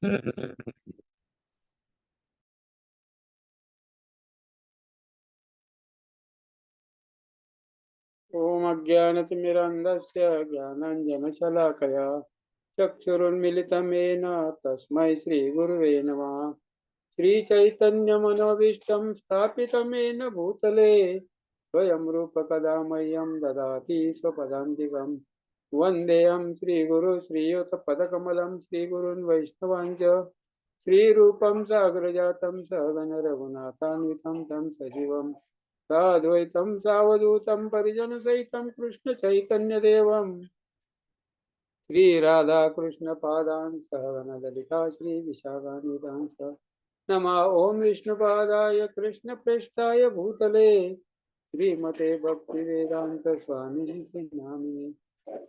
ओम अज्ञानतिमिरन्धस्य ज्ञानाञ्जनशलाकया चक्षुरुन्मिलितं येन तस्मै श्रीगुरुवे नमः। श्रीचैतन्यमनोभीष्टं स्थापितं येन भूतले स्वयं रूपकदा मह्यं ददाति स्वपदान्तिकम्। वन्देऽहं श्रीगुरु श्रीयुतपदकमलं श्रीगुरुन् वैष्णवाञ्च श्रीरूपं साग्रजातं सहगण रघुनाथान्वितं तं सजीवम् साद्वैतं सावधूतं परिजनसहितं कृष्णचैतन्यदेवं श्रीराधाकृष्णपादान् सहगणललिता श्रीविशाखान्वितांश्च नमः। ॐ विष्णुपादाय कृष्णप्रेष्ठाय भूतले श्रीमते भक्तिवेदान्तस्वामिनिति नामिने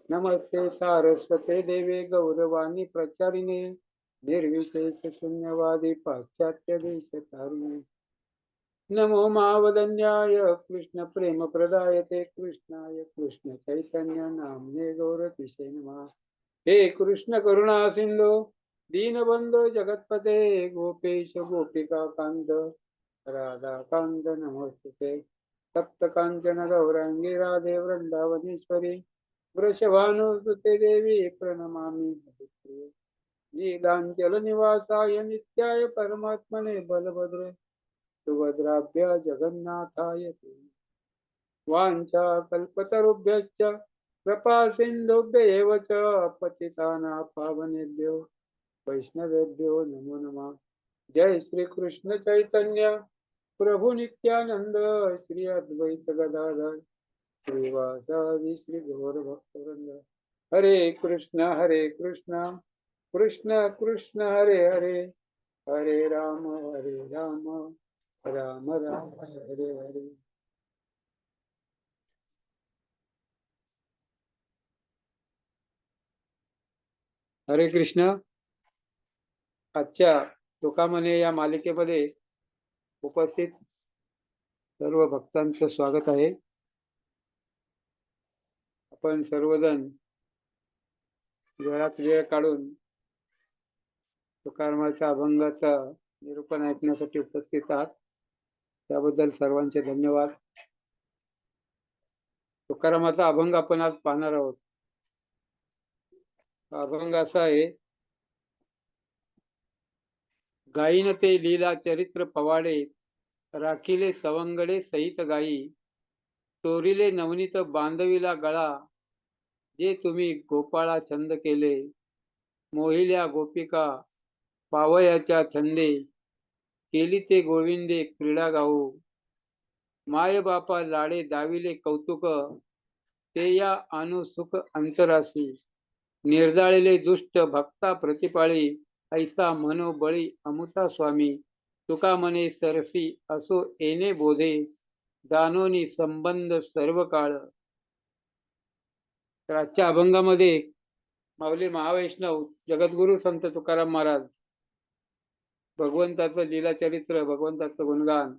नमस्ते सारस्वते देवे गौरवाणी प्रचारिणे निर्विशेषशून्यवादी पाश्चात्यदेशतारिणे नमो महावदन्याय कृष्ण प्रेम प्रदायते कृष्णाय कृष्ण चैतन्य नामने गौरतिशे नमः। हे कृष्ण करुणा सिंधु दीनबंधो जगतपते गोपेश गोपिका कांत राधा कांत नमोस्तुते सप्त कांचन गौरांगी राधे वृंदावनेश्वरी वृषभानुसुते देवी प्रणमामि हरिप्रिये नीलांचल निवासाय नित्याय परमात्मने बलभद्र सुभद्राभ्य जगन्नाथाय ते वाञ्छा कल्पतरुभ्यश्च कृपा सिन्धुभ्येव च पतितानां पावनेभ्यो वैष्णवेभ्यो नमो नमः। जय श्री कृष्ण चैतन्य प्रभु नित्यानंद श्री अद्वैत गदाधर श्रीवासादि श्री गौर भक्तवृंद। हरे कृष्ण कृष्ण कृष्ण हरे हरे हरे राम राम राम हरे हरे। हरे कृष्ण। आजच्या तुकामने या मालिकेमध्ये उपस्थित सर्व भक्तांचं स्वागत आहे। आपण सर्वजण वेळात वेळ काढून तुकारामाच्या अभंगाचा निरूपण ऐकण्यासाठी उपस्थित आहात, त्याबद्दल सर्वांचे धन्यवाद। तुकारामाचा अभंग आपण आज पाहणार आहोत। अभंग असा आहे, गायीन ते लीला चरित्र पवाडे राखिले सवंगडे सहित गायी चोरिले नवनीत बांधविला गळा जे तुम्ही गोपाळा छंद केले मोहिल्या गोपिका पावयाच्या छंदे केली ते गोविंदे क्रीडा गाऊ माय बापा लाडे दाविले कौतुक ते या अनुसुख अंतरासी निर्जाळलेले दुष्ट भक्ता प्रतिपाळी ऐसा मनोबळी अमुता स्वामी तुका मने सरसी असो येणे बोधे दानोनी संबंध सर्व काळ। तर आजच्या अभंगामध्ये माऊली महावैष्णव जगद्गुरु संत तुकाराम महाराज भगवंताचं लीला चरित्र, भगवंताचं गुणगान,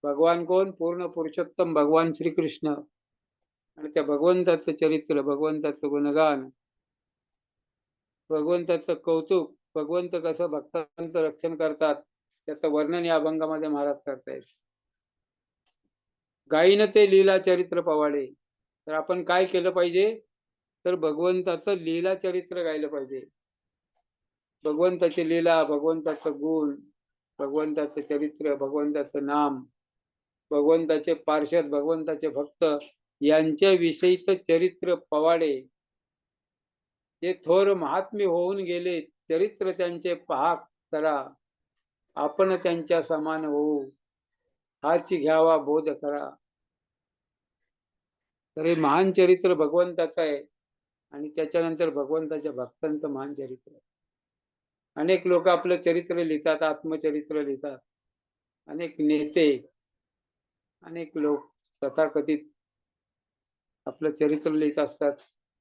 भगवान कोण? पूर्ण पुरुषोत्तम भगवान श्रीकृष्ण, आणि त्या भगवंताचं चरित्र, भगवंताचं गुणगान, भगवंताचं कौतुक, भगवंत कसं भक्तांचं रक्षण करतात त्याचं वर्णन या अभंगामध्ये महाराज करतायत। गायीन ते लीला चरित्र पवाडे, तर आपण काय केलं पाहिजे? तर भगवंताचं लीला चरित्र गायलं पाहिजे। भगवंताची लीला, भगवंताचं गुण, भगवंताचं चरित्र, भगवंताचं नाम, भगवंताचे पार्षद, भगवंताचे भक्त यांच्या विषयीचं चरित्र पवाडे जे थोर महात्मे होऊन गेले, चरित्र त्यांचे पहा करा, आपण त्यांच्या समान होऊ हाची घ्यावा बोध करा। तर हे महान चरित्र भगवंताचं आहे, आणि त्याच्यानंतर भगवंताच्या भक्तांचं महान चरित्र। अनेक लोक आपलं चरित्र लिहितात, आत्मचरित्र लिहितात, अनेक नेते, अनेक लोक तथाकथित आपलं चरित्र लिहित असतात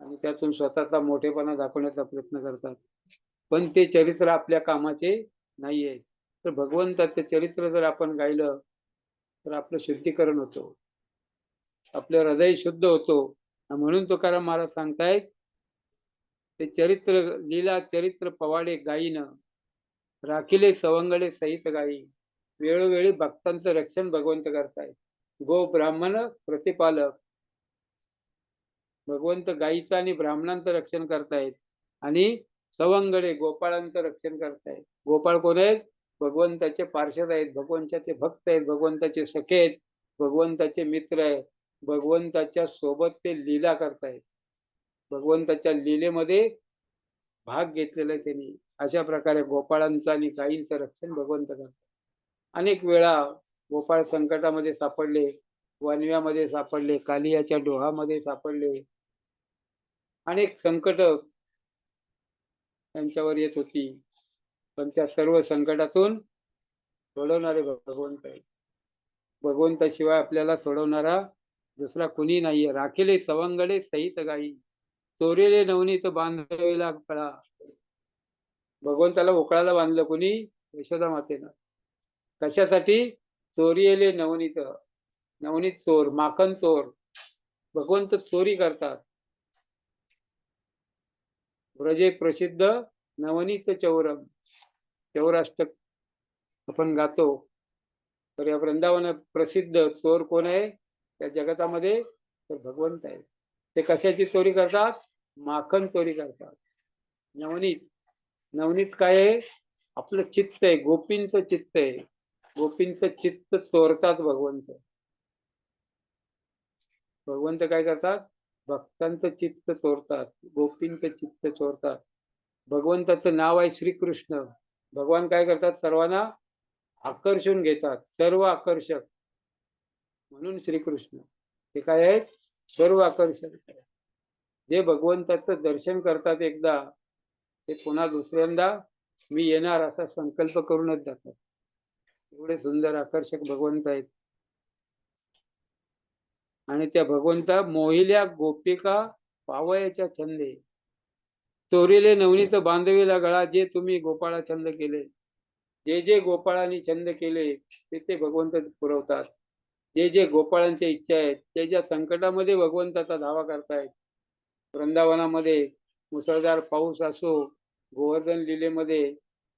आणि त्यातून स्वतःचा मोठेपणा दाखवण्याचा प्रयत्न करतात, पण ते चरित्र आपल्या कामाचे नाहीये। तर भगवंताचं चरित्र जर आपण गायलं तर आपलं शुद्धीकरण होतं, आपलं हृदय शुद्ध होतो। म्हणून तुकाराम महाराज सांगतायत ते चरित्र लीला चरित्र पवाडे गायीन, राखिले सवंगडे सहित गायी. वेळोवेळी भक्तांचं रक्षण भगवंत करतायत. गो ब्राह्मण प्रतिपालक. भगवंत गायीचं आणि ब्राह्मणांचं रक्षण करतायत आणि सवंगडे गोपाळांचं रक्षण करतायत. गोपाळ कोण आहेत? भगवंताचे पार्षद आहेत, भगवंताचे भक्त आहेत, भगवंताचे सखे आहेत, भगवंताचे मित्र आहेत. भगवंताच्या सोबत ते लीला करतायत. भगवंताच्या लीलेमध्ये भाग घेतलेला आहे त्यांनी. अशा प्रकारे गोपाळांचं आणि गायींचं रक्षण भगवंत करतात. अनेक वेळा गोपाळ संकटामध्ये सापडले, वणव्यामध्ये सापडले, कालियाच्या डोहामध्ये सापडले. अनेक संकट त्यांच्यावर येत होती, पण त्या सर्व संकटातून सोडवणारे भगवंत आहे. भगवंताशिवाय आपल्याला सोडवणारा दुसरा कुणी नाहीये. राखिले सवंगडे सहित गायी. चोरेले नवनीत बांधलेला कळा. भगवंताला उकळाला बांधलं कुणी? यशोदा मातेनं. कशासाठी? चोरीले नवनीत. नवनीत चोर, माखन चोर. भगवंत चोरी करतात. व्रजे प्रसिद्ध नवनीत चौरम. चौराष्टक आपण गातो. तर या वृंदावन प्रसिद्ध चोर कोण आहे त्या जगतामध्ये? तर भगवंत आहे. ते कशाची चोरी करतात? माखन चोरी करतात. नवनीत. नवनीत काय आहे? आपलं चित्त आहे, गोपींचं चित्त आहे. गोपींचं चित्त चोरतात भगवंत. भगवंत काय करतात? भक्तांचं चित्त चोरतात, गोपींचं चित्त चोरतात. भगवंताचं नाव आहे श्रीकृष्ण. भगवान काय करतात? सर्वांना आकर्षून घेतात, सर्व आकर्षक म्हणून श्रीकृष्ण. ते काय आहेत? सर्व आकर्षक. जे भगवंताचं दर्शन करतात एकदा, ते पुन्हा दुसऱ्यांदा मी येणार असा संकल्प करूनच जातात. एवढे सुंदर आकर्षक भगवंत आहेत. आणि त्या भगवंता मोहिल्या गोपिका पावयाच्या छंदे. चोरीले नवनीत बांधवीला गळा. जे तुम्ही गोपाळा छंद केले, जे जे गोपाळांनी छंद केले ते भगवंत पुरवतात. जे जे गोपाळांच्या इच्छा आहेत, ते ज्या संकटामध्ये भगवंताचा धावा करतायत. वृंदावनामध्ये मुसळधार पाऊस असो, गोवर्धन लीलेमध्ये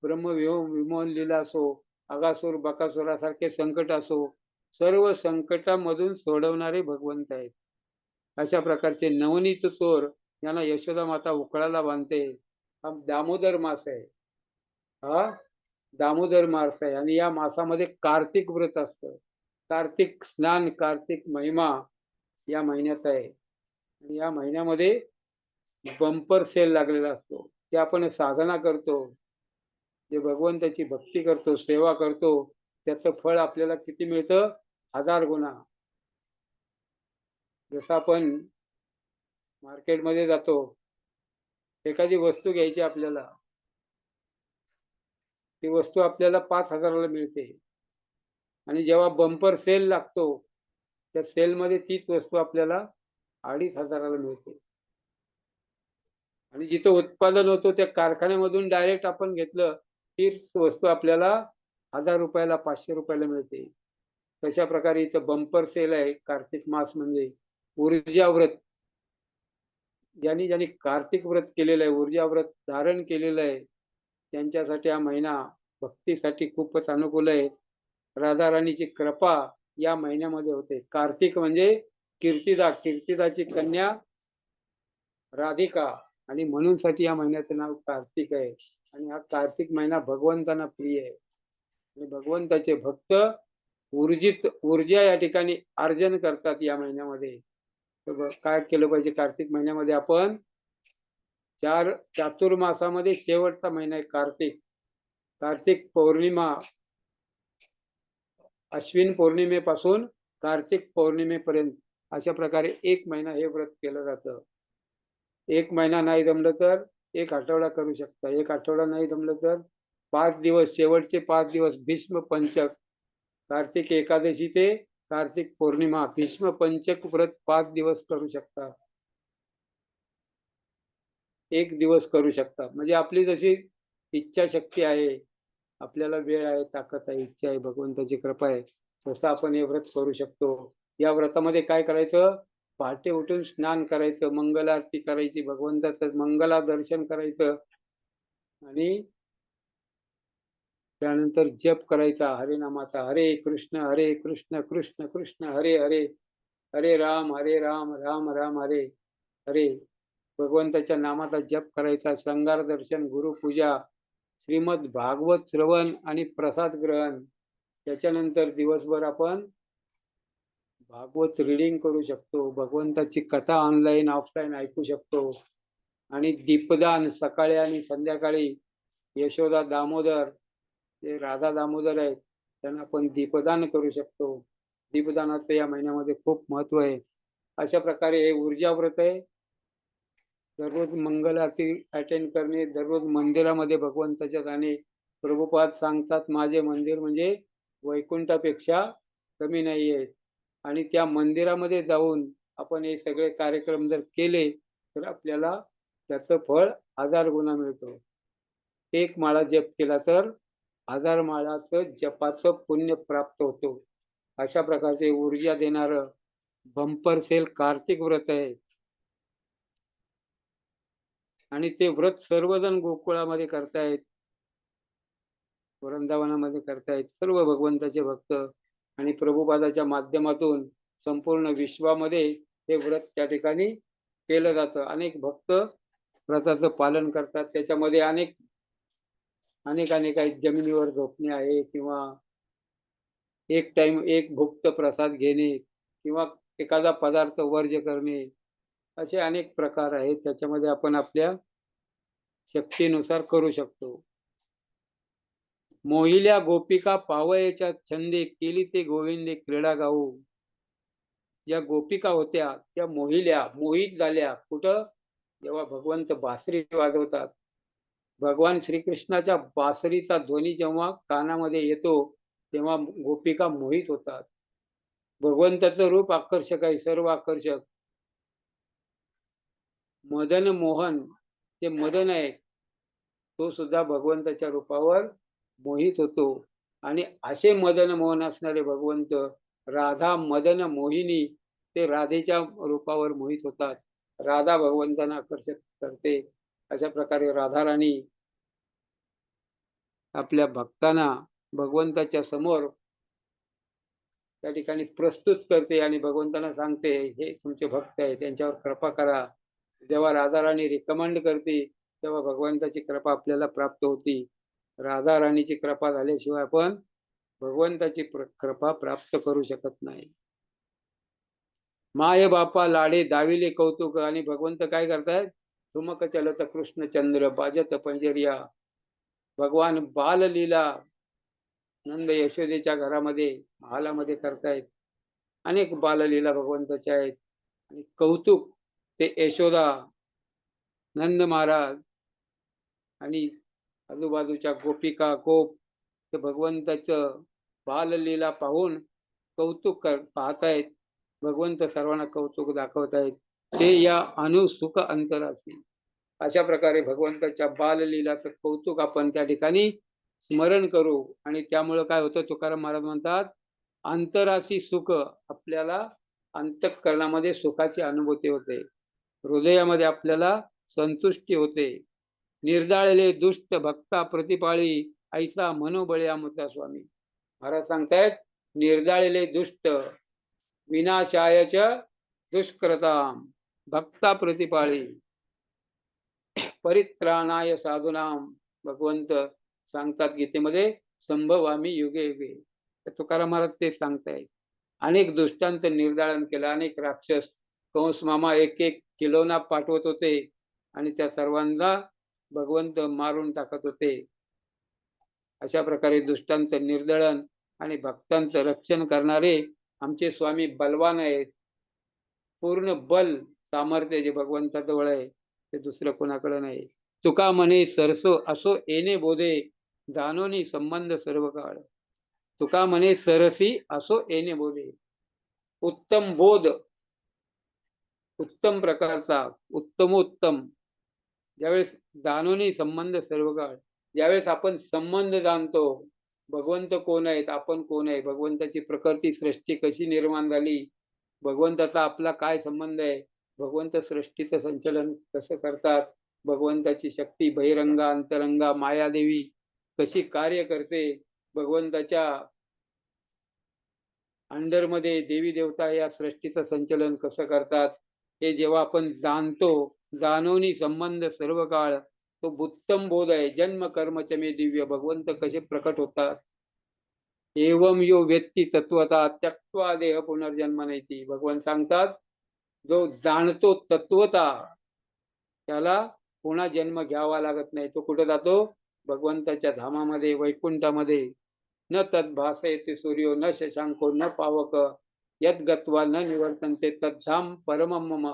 विमोहन लीला असो, अगासूर बकासुरासारखे संकट असो, सर्व संकटामधून सोडवणारे भगवंत आहेत. अशा प्रकारचे नवनीत चोर यांना यशोदा माता उकळाला बांधते. हा दामोदर मास आहे. हा दामोदर मास आहे आणि या मासामध्ये कार्तिक व्रत असतं. कार्तिक स्नान, कार्तिक महिमा या महिन्यात आहे. आणि या महिन्यामध्ये बंपर सेल लागलेला असतो. ते आपण साधना करतो, जे भगवंताची भक्ती करतो, सेवा करतो, त्याचं फळ आपल्याला किती मिळतं? 1000 गुणा. जसं आपण मार्केटमध्ये जातो, एखादी वस्तू घ्यायची आपल्याला, ती वस्तू आपल्याला 5000ला मिळते. आणि जेव्हा बंपर सेल लागतो, त्या सेलमध्ये तीच वस्तू आपल्याला 2500ला मिळते. आणि जिथं उत्पादन होतो त्या कारखान्यामधून डायरेक्ट आपण घेतलं, तीच वस्तू आपल्याला 1000 रुपयाला, 500 रुपयाला मिळते. तशा प्रकारे इथं बंपर सेल आहे. कार्तिक मास म्हणजे ऊर्जा व्रत. ज्यांनी ज्यांनी कार्तिक व्रत केलेलं आहे, ऊर्जा व्रत धारण केलेलं आहे, त्यांच्यासाठी हा महिना भक्तीसाठी खूपच अनुकूल आहे. राधा राणीची कृपा या महिन्यामध्ये होते. कार्तिक म्हणजे कीर्तिदा, कीर्तिदाची कन्या राधिका, आणि म्हणून साठी या महिन्याचं नाव कार्तिक आहे. आणि हा कार्तिक महिना भगवंतांना प्रिय आहे. आणि भगवंताचे भक्त ऊर्जा या ठिकाणी अर्जन करतात या महिन्यामध्ये. काय केलं पाहिजे? कार्तिक महिन्यामध्ये आपण चातुर्मासामध्ये शेवटचा महिना आहे कार्तिक. कार्तिक पौर्णिमा, अश्विन पौर्णिमेपासून कार्तिक पौर्णिमेपर्यंत अशा प्रकारे 1 महिना हे व्रत केलं जातं. 1 महिना नाही जमलं तर 1 आठवडा करू शकता. 1 आठवडा नाही जमलं तर 5 दिवस, शेवटचे 5 दिवस भीष्म पंचक, कार्तिक एकादशी ते कार्तिक पौर्णिमा, भीष्म पंचक व्रत 5 दिवस करू शकता. 1 दिवस करू शकता. म्हणजे आपली जशी इच्छाशक्ती आहे, आपल्याला वेळ आहे, ताकद आहे, इच्छा आहे, भगवंताची कृपा आहे, तसं आपण हे व्रत करू शकतो. या व्रतामध्ये काय करायचं? पहाटे उठून स्नान करायचं, मंगल आरती करायची, भगवंताचं मंगला दर्शन करायचं आणि त्यानंतर जप करायचा हरिनामाचा, हरे कृष्ण कृष्ण कृष्ण हरे हरे, हरे राम राम राम हरे हरे. भगवंताच्या नामाचा जप करायचा, श्रृंगार दर्शन, गुरुपूजा, श्रीमद भागवत श्रवण आणि प्रसाद ग्रहण. त्याच्यानंतर दिवसभर आपण भागवत रीडिंग करू शकतो, भगवंताची कथा ऑनलाईन ऑफलाईन ऐकू शकतो. आणि दीपदान सकाळी आणि संध्याकाळी यशोदा दामोदर, जे राधा दामोदर आहेत, त्यांना आपण दीपदान करू शकतो. दीपदानाचं या महिन्यामध्ये खूप महत्व आहे. अशा प्रकारे हे ऊर्जा व्रत आहे. दररोज मंगल आरती अटेंड करणे, दररोज मंदिरामध्ये भगवंताच्या जाणे. प्रभुपाद सांगतात, माझे मंदिर म्हणजे वैकुंठापेक्षा कमी नाही आहे. आणि त्या मंदिरामध्ये जाऊन आपण हे सगळे कार्यक्रम जर केले तर आपल्याला त्याचं फळ 1000 गुणा मिळतो. एक माळा जप केला तर 1000 माळाचं जपाचं पुण्य प्राप्त होतो. अशा प्रकारचे ऊर्जा देणारं बंपर सेल कार्तिक व्रत आहे. आणि ते व्रत सर्वजण गोकुळामध्ये करतायत, वृंदावनामध्ये करतायत सर्व भगवंताचे भक्त. आणि प्रभुपादाच्या माध्यमातून संपूर्ण विश्वामध्ये हे व्रत त्या ठिकाणी केलं जातं. अनेक भक्त व्रताचं पालन करतात. त्याच्यामध्ये अनेक अनेक अनेक आहेत. जमिनीवर झोपणे आहे, किंवा एक टाइम एक भुक्त प्रसाद घेणे, किंवा एखादा पदार्थ वर्ज्य करणे, असे अनेक प्रकार आहेत. त्याच्यामध्ये आपण आपल्या शक्तीनुसार करू शकतो. मोहिल्या गोपिका पावयाच्या छंदे, केली ते गोविंदे क्रीडा गाऊ. ज्या गोपिका होत्या त्या मोहित झाल्या. कुठं? जेव्हा भगवंत बासरी वाजवतात. भगवान श्रीकृष्णाच्या बासरीचा ध्वनी जेव्हा कानामध्ये येतो तेव्हा गोपिका मोहित होतात. भगवंताचं रूप आकर्षक आहे, सर्व आकर्षक. मदन मोहन, ते मदन आहे, तो सुद्धा भगवंताच्या रूपावर मोहित होतो. आणि असे मदन मोहन असणारे भगवंत, राधा मदन मोहिनी, ते राधेच्या रूपावर मोहित होतात. राधा भगवंतांना आकर्षित करते. अशा प्रकारे राधा राणी आपल्या भक्तांना भगवंताच्या समोर त्या ठिकाणी प्रस्तुत करते आणि भगवंतांना सांगते, हे तुमचे भक्त आहे, त्यांच्यावर कृपा करा. जेव्हा राधा राणी रिकमेंड करते तेव्हा भगवंताची कृपा आपल्याला प्राप्त होती. राधा राणीची कृपा झाल्याशिवाय आपण भगवंताची कृपा प्राप्त करू शकत नाही. माय बापा लाडे दाविले कौतुक. आणि भगवंत काय करतायत? ठुमक चलत कृष्णचंद्र, बाजत पंजरिया. भगवान बाललीला नंद यशोदेच्या घरामध्ये महालामध्ये करतायत. अनेक बाललीला भगवंताच्या आहेत. आणि कौतुक ते यशोदा, नंद महाराज आणि आजूबाजूच्या गोपिका गोप ते भगवंताचं बाललीला पाहून कौतुक पाहतायत. भगवंत सर्वांना कौतुक दाखवतायत. ते या अनुसुख अंतरासी. अशा प्रकारे भगवंताच्या बाललीलाचं कौतुक आपण त्या ठिकाणी स्मरण करू. आणि त्यामुळं काय होतं? तुकाराम महाराज म्हणतात, अंतरासी सुख. आपल्याला अंतःकरणामध्ये सुखाची अनुभूती होते, हृदयामध्ये आपल्याला संतुष्टी होते. निर्दाळले दुष्ट भक्ता प्रतिपाळी, ऐसा मनोबळे आमचा स्वामी. महाराज सांगतायत, निर्दाळले दुष्ट विनाशायच दुष्कृताम भक्ता प्रतिपाळी परित्राणाय साधूनाम. भगवंत सांगतात गीतेमध्ये, संभवामी युगे युगे. तुकाराम महाराज ते सांगतायत. अनेक दुष्टांचं निर्दाळन केलं. अनेक राक्षस कंस मामा एक एक किलोना पाठवत होते आणि त्या सर्वांना भगवंत मारून टाकत होते. अशा प्रकारे दुष्टांचं निर्दळन आणि भक्तांचं रक्षण करणारे आमचे स्वामी बलवान आहेत. पूर्ण बल सामर्थ्य जे भगवंताजवळ आहे ते दुसरं कोणाकडे नाही. तुका म्हणे सरसो असो येणे बोधे, जाणोनी संबंध सर्व काळ. तुका म्हणे सरसी असो येणे बोधे. उत्तम बोध, उत्तम प्रकारचा, उत्तमोत्तम. ज्यावेळेस जाणोनी संबंध सर्व काळ, ज्यावेळेस आपण संबंध जाणतो, भगवंत कोण आहेत, आपण कोण आहे, भगवंताची प्रकृती सृष्टी कशी निर्माण झाली, भगवंताचा आपला काय संबंध आहे, भगवंत सृष्टीचं संचलन कसं करतात, भगवंताची शक्ती बहिरंगा अंतरंगा मायादेवी कशी कार्य करते, भगवंताच्या अंडरमध्ये देवी देवता या सृष्टीचं संचलन कसं करतात, हे जेव्हा आपण जाणतो, जाणवणी संबंध सर्व काळ, तो उत्तम बोध आहे. जन्म कर्मच मे दिव्य, भगवंत कसे प्रकट होतात. एवम यो व्यक्ती तत्वता त्यक्त्वा देह पुनर्जन्म नयती, भगवान सांगतात, जो जाणतो तत्वता त्याला पुन्हा जन्म घ्यावा लागत नाही. तो कुठे जातो? भगवंताच्या धामामध्ये, वैकुंठामध्ये. न तद्भासयते सूर्यो न शशांको न पावक यत गत्वा न निवर्तनते तद्धाम परमम मम.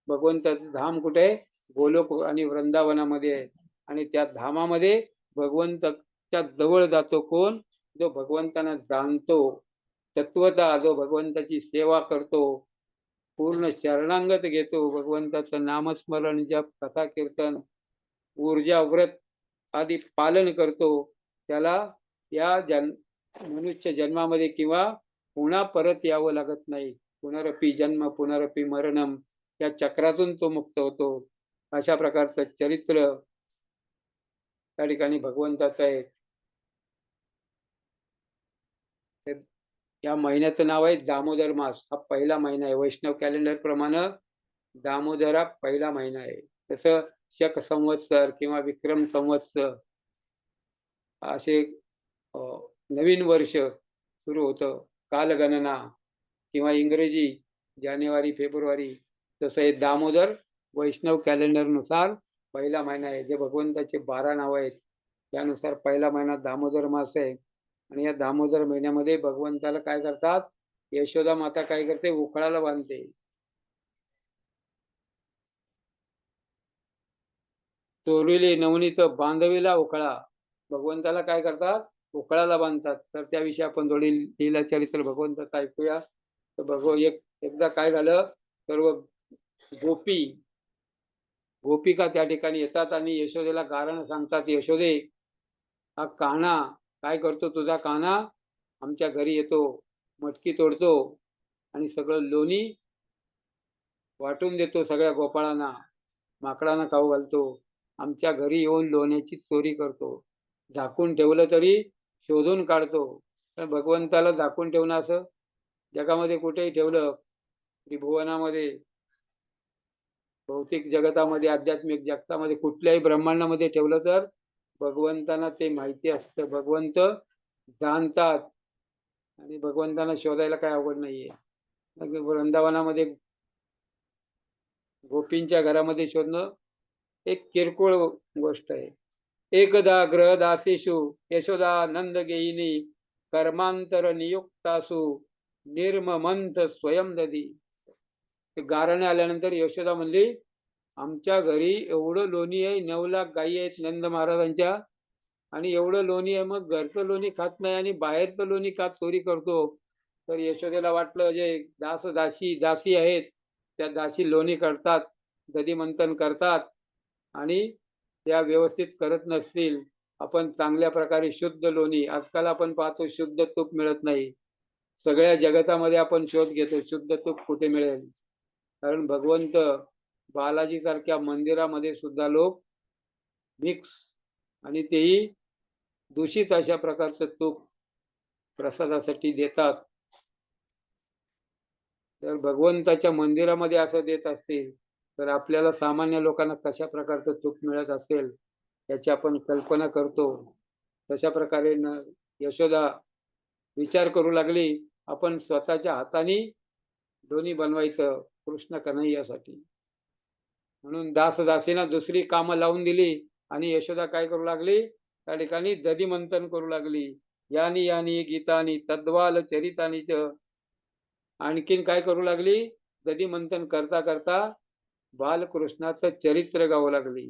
भगवंताचं धाम कुठे? गोलोक आणि वृंदावनामध्ये आहे. आणि त्या धामामध्ये भगवंताच्या जवळ जातो कोण? जो भगवंतांना जाणतो तत्वता, जो भगवंताची सेवा करतो, पूर्ण शरणांगत घेतो, भगवंताचं नामस्मरण जप कथा कीर्तन ऊर्जा व्रत आदी पालन करतो, त्याला या मनुष्य जन्मामध्ये किंवा पुन्हा परत यावं लागत नाही. पुनरपी जन्म पुनरपी मरणम, या चक्रातून तो मुक्त होतो. अशा प्रकारचं चरित्र त्या ठिकाणी भगवंताचं आहे. या महिन्याचं नाव आहे दामोदर मास. हा पहिला महिना आहे. वैष्णव कॅलेंडर प्रमाणे दामोदर हा पहिला महिना आहे. तसं शक संवत्सर किंवा विक्रम संवत्सर असे नवीन वर्ष सुरू होतं, कालगणना, किंवा इंग्रजी जानेवारी फेब्रुवारी. तसं हे दामोदर वैष्णव कॅलेंडरनुसार पहिला महिना आहे. जे भगवंताचे 12 नाव आहेत त्यानुसार पहिला महिना दामोदर मास आहे. आणि या दामोदर महिन्यामध्ये भगवंताला काय करतात? यशोदा माता काय करते? उखळाला बांधते. चोरीले नवनीचं बांधवीला उखळा. भगवंताला काय करतात? उखळाला बांधतात. तर त्याविषयी आपण थोडी लीला चरित्र भगवंताचं ऐकूया. तर एकदा काय झालं, सर्व गोपिका त्या ठिकाणी येतात आणि यशोदेला कारण सांगतात, यशोदे, हा कान्हा काय करतो? तुझा कान्हा आमच्या घरी येतो, मटकी तोडतो आणि सगळं लोणी वाटून देतो सगळ्या गोपाळांना, माकडांना खाऊ घालतो. आमच्या घरी येऊन लोण्याची चोरी करतो. झाकून ठेवलं तरी शोधून काढतो. तर भगवंताला झाकून ठेवणं असं जगामध्ये कुठेही ठेवलं, त्रिभुवनामध्ये, भौतिक जगतामध्ये, आध्यात्मिक जगतामध्ये, कुठल्याही ब्रह्मांडामध्ये ठेवलं तर भगवंतांना ते माहिती असतं. भगवंत जाणतात आणि भगवंतांना शोधायला काय अवघड नाहीये. वृंदावनामध्ये गोपींच्या घरामध्ये शोधणं एक किरकोळ गोष्ट आहे. एकदा ग्रहदासीषु यशोदा नंद गेयिनी कर्मांतर नियुक्तासु निर्ममंथ स्वयं दधी. गाराने आल्यानंतर यशोदा म्हणली, आमच्या घरी एवढं लोणी आहे, 9 लाख गायी आहेत नंद महाराजांच्या, आणि एवढं लोणी आहे, मग घरचं लोणी खात नाही आणि बाहेरचं लोणी का चोरी करतो? तर यशोदेला वाटलं, जे दासी आहेत त्या दासी लोणी करतात, दधी मंथन करतात आणि त्या व्यवस्थित करत नसतील. आपण चांगल्या प्रकारे शुद्ध लोणी, आजकाल आपण पाहतो शुद्ध तूप मिळत नाही. सगळ्या जगतामध्ये आपण शोध घेतो शुद्ध तूप कुठे मिळेल. कारण भगवंत बालाजी सारख्या मंदिरामध्ये सुद्धा लोक मिक्स आणि तेही दूषित अशा प्रकारचं तूप प्रसादासाठी देतात. तर भगवंताच्या मंदिरामध्ये असं देत असतील तर आपल्याला सामान्य लोकांना कशा प्रकारचं तूप मिळत असेल याची आपण कल्पना करतो. तशा प्रकारे यशोदा विचार करू लागली, आपण स्वतःच्या हाताने लोणी बनवायचं कृष्ण कन्हैयासाठी. म्हणून दासीना दुसरी कामं लावून दिली आणि यशोदा काय करू लागली? त्या ठिकाणी दधी मंथन करू लागली. यानी यानी गीतानी तद्वाल चरितानीच. आणखीन काय करू लागली? दधी मंथन करता करता बालकृष्णाचं चरित्र गावं लागली.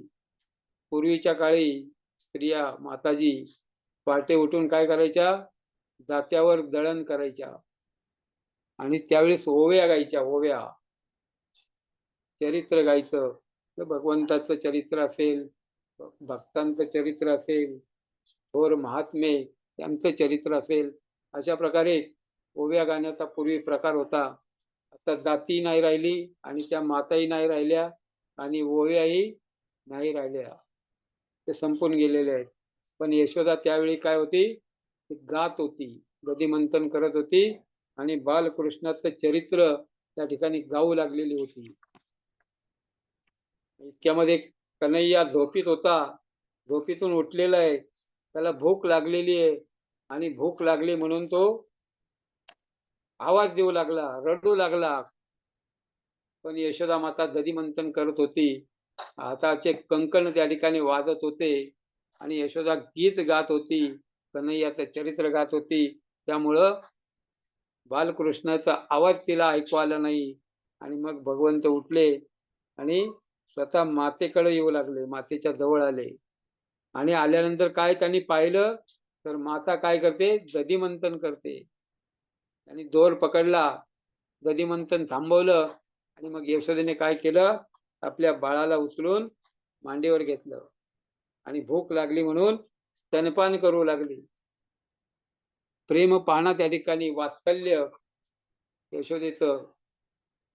पूर्वीच्या काळी स्त्रिया, माताजी पहाटे उठून काय करायच्या? जात्यावर दळण करायच्या आणि त्यावेळेस ओव्या गायच्या. ओव्या, चरित्र गायचं. तर भगवंताचं चरित्र असेल, भक्तांचं चरित्र असेल, थोर महात्मे त्यांचं चरित्र असेल, अशा प्रकारे ओव्या गाण्याचा पूर्वी प्रकार होता. आता जाती नाही राहिली आणि त्या माताही नाही राहिल्या आणि ओव्याही नाही राहिल्या, ते संपून गेलेले आहेत. पण यशोदा त्यावेळी काय होती, गात होती, गदिमंथन करत होती आणि बालकृष्णाचं चरित्र त्या ठिकाणी गाऊ लागलेली होती. इतक्यामध्ये कन्हैया झोपीत होता, झोपीतून उठलेला आहे, त्याला भूक लागलेली आहे आणि भूक लागली म्हणून तो आवाज देऊ लागला, रडू लागला. पण यशोदा माता दधिमंथन करत होती, हाताचे कंकण त्या ठिकाणी वाजत होते आणि यशोदा गीत गात होती, कन्हैयाचं चरित्र गात होती. त्यामुळं बालकृष्णाचा आवाज तिला ऐकू आला नाही आणि मग भगवंत उठले आणि स्वतः मातेकडे येऊ लागले, मातेच्या जवळ आले. आणि आल्यानंतर काय त्यांनी पाहिलं तर माता काय करते, दधिमंथन करते. आणि दोर पकडला, दधिमंथन थांबवलं आणि मग यशोदेने काय केलं, आपल्या बाळाला उचलून मांडीवर घेतलं आणि भूक लागली म्हणून स्तनपान करू लागली. प्रेम पाहणा त्या ठिकाणी वात्सल्य यशोदेचं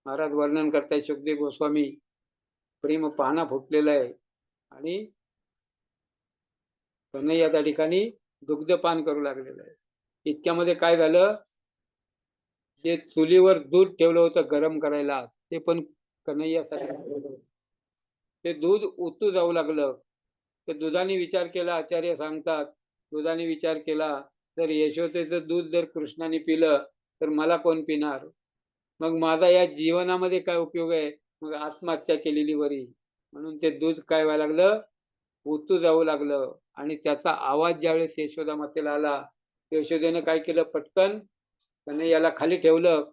महाराज वर्णन करताय शुकदेव गोस्वामी. प्रेम पाहणा फुटलेला आहे आणि कन्हैया त्या ठिकाणी दुग्धपान करू लागलेलं आहे. इतक्यामध्ये काय झालं, जे चुलीवर दूध ठेवलं होतं गरम करायला, ते पण कन्हैयासाठी ते दूध उतू जाऊ लागलं. ते दुधाने विचार केला, आचार्य सांगतात, दुधाने विचार केला तर यशोदेचं दूध जर कृष्णाने पिलं तर मला कोण पिणार, मग माझा या जीवनामध्ये काय उपयोग आहे, मग आत्महत्या केलेली बरी. म्हणून ते दूध काय व्हायला लागलं, उतू जाऊ लागलं. आणि त्याचा आवाज ज्यावेळेस यशोदा मातेला आला, यशोदेनं काय केलं, पटकन कन्हैयाला खाली ठेवलं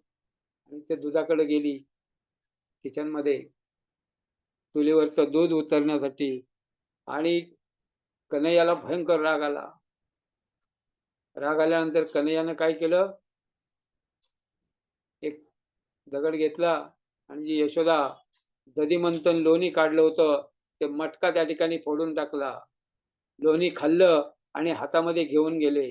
आणि ते दुधाकडे गेली किचन मध्ये चुलीवरचं दूध उतरण्यासाठी. आणि कन्हैयाला भयंकर राग आला. राग आल्यानंतर कन्हैयानं काय केलं, एक दगड घेतला आणि जी यशोदा दधिमंथन लोणी काढलं होतं ते मटका त्या ठिकाणी फोडून टाकला. लोणी खाल्लं आणि हातामध्ये घेऊन गेले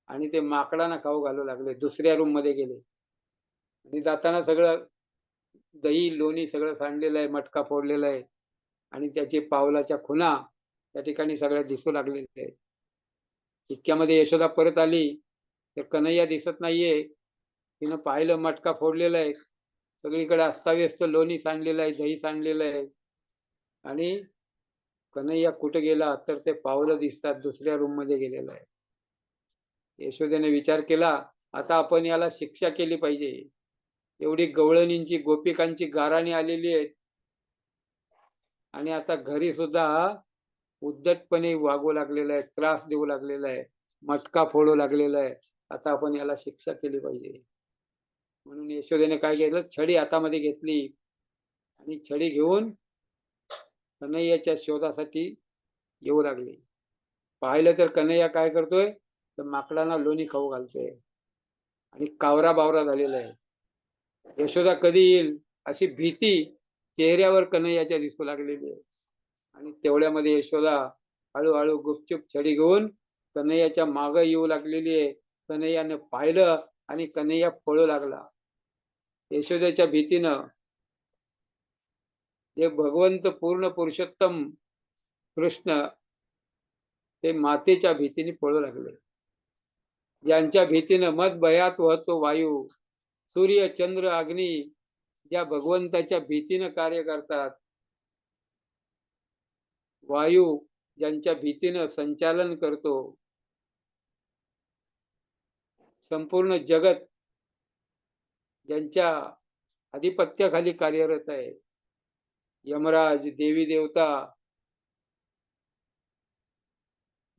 आणि ते माकडांना खाऊ घालू लागले. दुसऱ्या रूम मध्ये गेले आणि जाताना सगळं दही लोणी सगळं सांडलेलं आहे, मटका फोडलेला आहे आणि त्याची पावलाच्या खुणा त्या ठिकाणी सगळ्या दिसू लागलेल्या आहेत. इतक्यामध्ये यशोदा परत आली तर कन्हैया दिसत नाहीये. तिनं पाहिलं, मटका फोडलेला आहे, सगळीकडे अस्ताव्यस्त लोणी सांडलेलं आहे, दही सांडलेलं आहे. आणि कन्हैया कुठे गेला तर ते पावलं दिसतात, दुसऱ्या रूम मध्ये गेलेला आहे. यशोदेने विचार केला, आता आपण याला शिक्षा केली पाहिजे. एवढी गवळणींची गोपिकांची गाराणी आलेली आहेत आणि आता घरी सुद्धा उद्धटपणे वागू लागलेला आहे, त्रास देऊ लागलेला आहे, मटका फोडू लागलेला आहे. आता आपण याला शिक्षा केली पाहिजे. म्हणून यशोदेने काय केलं, छडी हातामध्ये घेतली आणि छडी घेऊन कन्हैयाच्या शोधासाठी येऊ लागली. पाहिलं तर कन्हैया काय करतोय, तर माकडांना लोणी खाऊ घालतोय आणि कावरा बावरा झालेला आहे. यशोदा कधी येईल अशी भीती चेहऱ्यावर कन्हैयाच्या दिसू लागलेली आहे. आणि तेवढ्यामध्ये यशोदा हळूहळू गुपचूप छडी घेऊन कन्हैयाच्या मागं येऊ लागलेली आहे. कन्हैयाने पाहिलं आणि कन्हैया पळू लागला. यशोदेच्या भीतीनं जे भगवंत पूर्ण पुरुषोत्तम कृष्ण ते मातेच्या भीतीने पळू लागले. ज्यांच्या भीतीनं मद भयात होतो वायू, सूर्य चंद्र अग्नी ज्या भगवंताच्या भीतीनं कार्य करतात, वायू ज्यांच्या भीतीनं संचालन करतो, संपूर्ण जगत ज्यांच्या आधिपत्याखाली कार्यरत आहे, यमराज देवी देवता